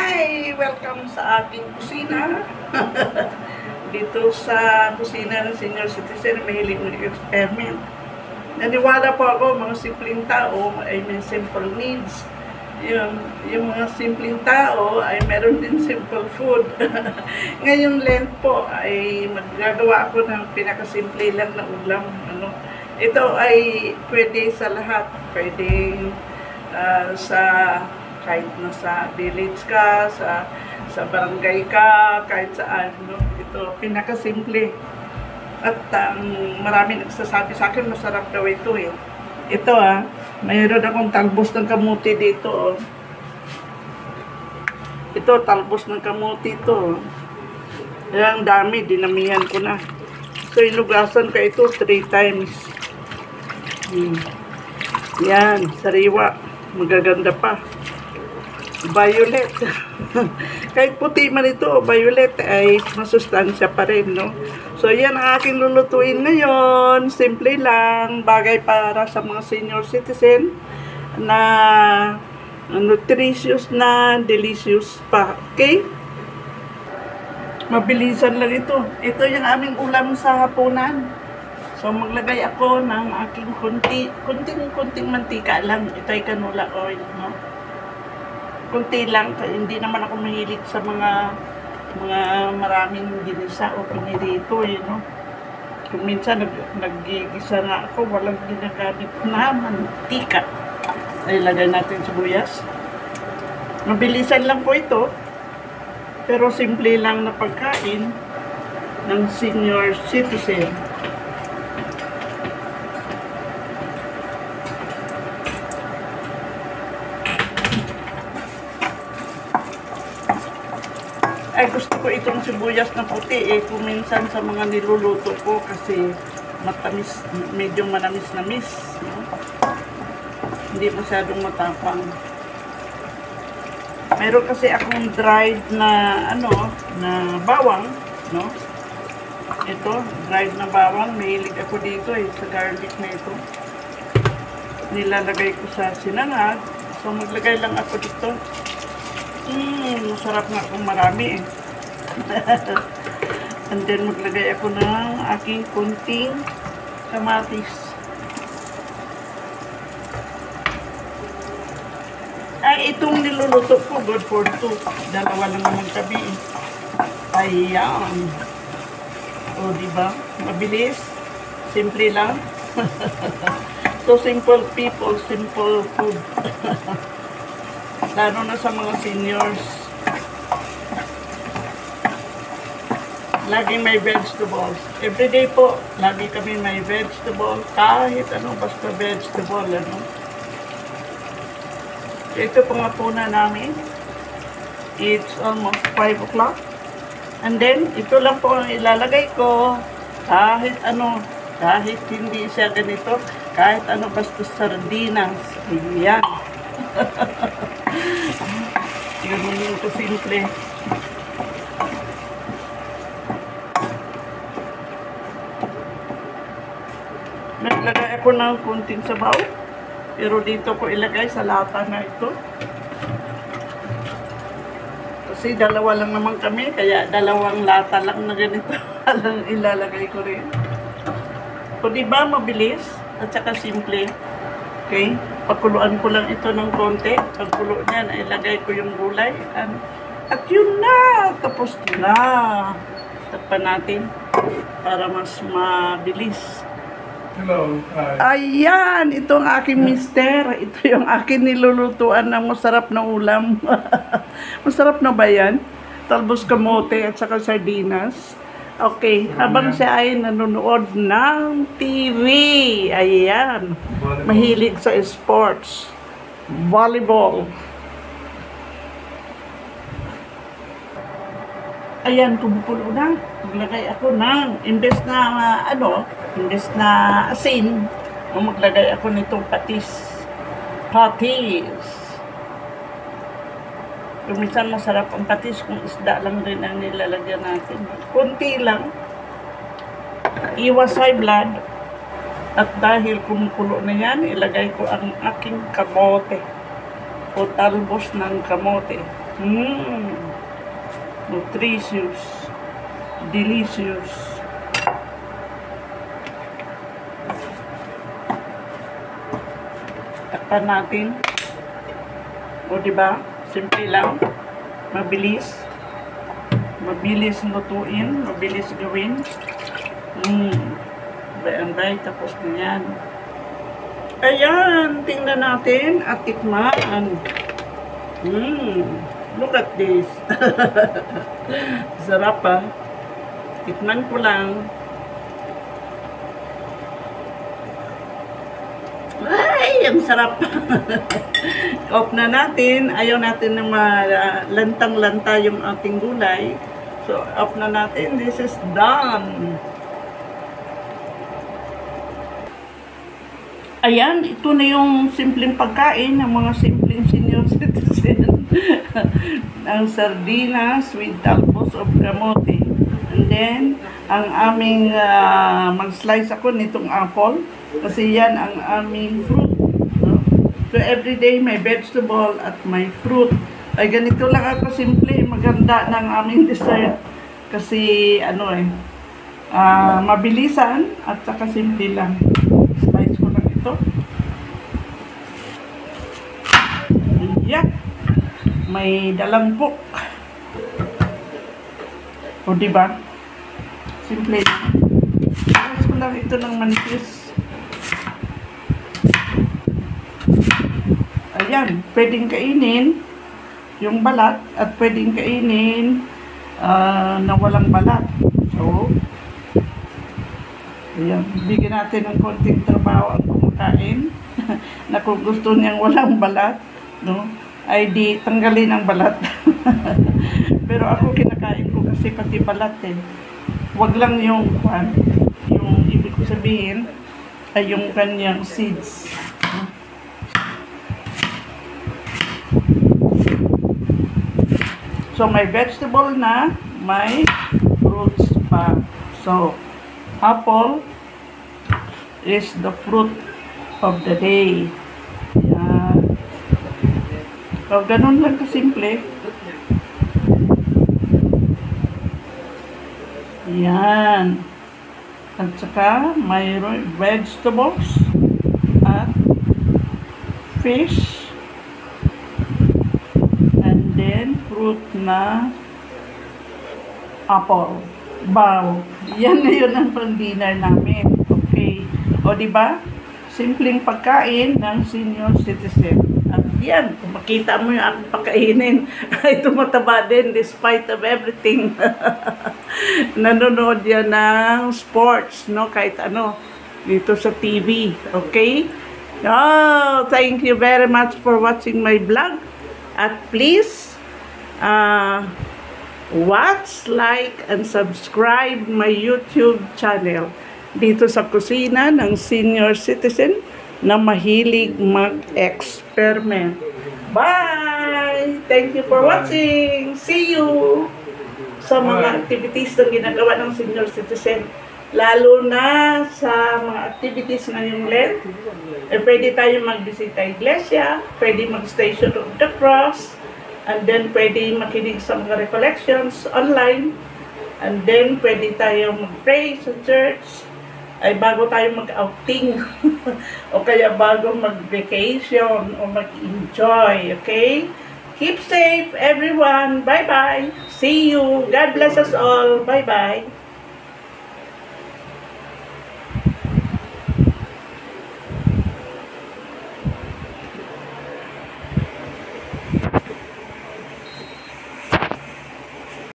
Hi! Welcome sa aking kusina. Dito sa kusina ng senior citizen, mahilig mag-experiment. Naniwala po ako, mga simpleng tao ay may simple needs. Yung mga simpleng tao ay meron din simple food. Ngayong Lent po ay maggagawa ako ng pinakasimple lang na ulam. Ito ay pwede sa lahat. Pwede kahit nasa village ka, sa barangay ka, kahit saan. Ito, pinakasimple. At marami nagsasabi sa akin, masarap daw ito eh. Ito mayroon akong talbos ng kamuti dito. Ito, talbos ng kamuti ito. Ang dami, dinamihan ko na. So, inugasan ko ito 3 times. Yan, sariwa. Magaganda pa. Violet. Kahit puti man ito, violet, ay masustansya pa rin, no? So, yan ang aking lulutuin ngayon. Simple lang. Bagay para sa mga senior citizen na nutritious na, delicious pa. Okay? Mabilisan lang ito. Ito yung aming ulam sa hapunan. So, maglagay ako ng aking kunting mantika lang. Ito ay canola oil, no? Kunti lang, hindi naman ako mahilig sa mga maraming ginisa o pinirito, no? Kung minsan naggigisa na ako, walang ginagamit na mantika. Ay, lagay natin sibuyas. Mabilisan lang po ito, pero simple lang na pagkain ng senior citizen. Ay, gusto ko itong sibuyas na puti kung minsan sa mga niluluto ko kasi matamis, medyo manamis-namis, no? Hindi masyadong matapang. Meron kasi akong dried na na bawang, no? Ito, dried na bawang, mahilig ako dito sa garlic na ito. Nilalagay ko sa sinangag, so maglagay lang ako dito. Masarap nga kung marami And then maglagay ako ng aking kunting kamatis. Ay, itong niluluto ko, good for 2. Dalawa lang naman kami. Ayan. O, diba? Mabilis. Simple lang. So, simple people, simple food. Lalo na sa mga seniors. Laging may vegetables. Everyday po, lagi kami may vegetable. Kahit basta vegetable, Ito po nga po na namin. It's almost 5 o'clock. And then, ito lang po ang ilalagay ko. Kahit kahit hindi siya ganito, kahit basta sardinas. Ayan. Ganun yung kasimple. Naglagay ako ng kunting sabaw. Pero dito ko ilagay sa lata na ito. Kasi dalawa lang naman kami, kaya dalawang lata lang na ganito lang ilalagay ko rin. So, diba mabilis at saka simple. Okay? Pagkuluan ko lang ito ng konti. Pagkulo niyan, ilagay ko yung gulay. At yun na! Tapos na! Tapan natin para mas mabilis. Hello. Ayan! Ito ang aking mister. Ito yung aking nilulutuan ng masarap na ulam. Masarap na ba yan? Talbos kamote at saka sardinas. Okay, habang siya ay nanonood ng TV. Ayan. Mahilig sa sports. Volleyball. Ayan, kumukulo na. Maglagay ako ng, imbes na asin, maglagay ako nitong patis. Minsan masarap ang patis kung isda lang rin ang nilalagyan natin. Kunti lang. Iwas high blood. At dahil kumukulo na yan, ilagay ko ang aking kamote. O talbos ng kamote. Mmm. Nutritious. Delicious. Takpan natin. O, diba? Simple lang. Mabilis. Mabilis lutuin. Mabilis gawin. Bay, tapos na yan. Ayan, tingnan natin at tikman. Look at this. Sarap pa. Tikman ko lang. Ay, ang sarap. Off na natin. Ayaw natin na lantang-lanta yung ating gulay. So, off na natin. This is done. Ayan, ito na yung simpleng pagkain ng mga simpleng senior citizen. Ang sardinas with talbos of kamote. And then, ang aming mag-slice ako nitong apple. Kasi yan ang aming fruit. No? So, everyday may vegetable at may fruit. Ay, ganito lang ako simple. Maganda ng aming dessert. Kasi, mabilisan at saka simple lang. Slice ko lang ito. Yeah. May dalampok. O, diba? Simple lang. Slice ko lang ito ng manipis. Ayan, pwedeng kainin yung balat at pwedeng kainin na walang balat. So, ayan, bigyan natin ng konting trabaho ang kumakain na kung gusto niyang walang balat, no, ay di tanggalin ang balat. Pero ako kinakain ko kasi pati balat eh. Wag lang yung ibig ko sabihin ay yung kanyang seeds. So, may vegetable na, may fruits pa. So, apple is the fruit of the day. Yan. So, ganun lang kasimple. Yan. At saka, may vegetables at fish. Then, fruit na apple. Wow. Yan na yun ang pang-dinner namin. Okay. O, diba? Simpleng pagkain ng senior citizen. At yan, kung makita mo yung aking pagkainin, ay tumataba din despite of everything. Nanonood yan ng sports, no? Kahit ano, dito sa TV. Okay? Oh, thank you very much for watching my vlog. At please, watch, like, and subscribe my YouTube channel dito sa kusina ng senior citizen na mahilig mag-experiment. Bye! Thank you for watching! See you sa mga activities na ginagawa ng senior citizen. Lalo na sa mga activities ngayong Lent, pwede tayo magbisita iglesia, pwede mag-Station of the Cross, and then pwede makinig sa mga recollections online, and then pwede tayo mag-pray sa church, ay bago tayo mag-outing, o kaya bago mag-vacation, o mag-enjoy, okay? Keep safe, everyone. Bye-bye. See you. God bless us all. Bye-bye.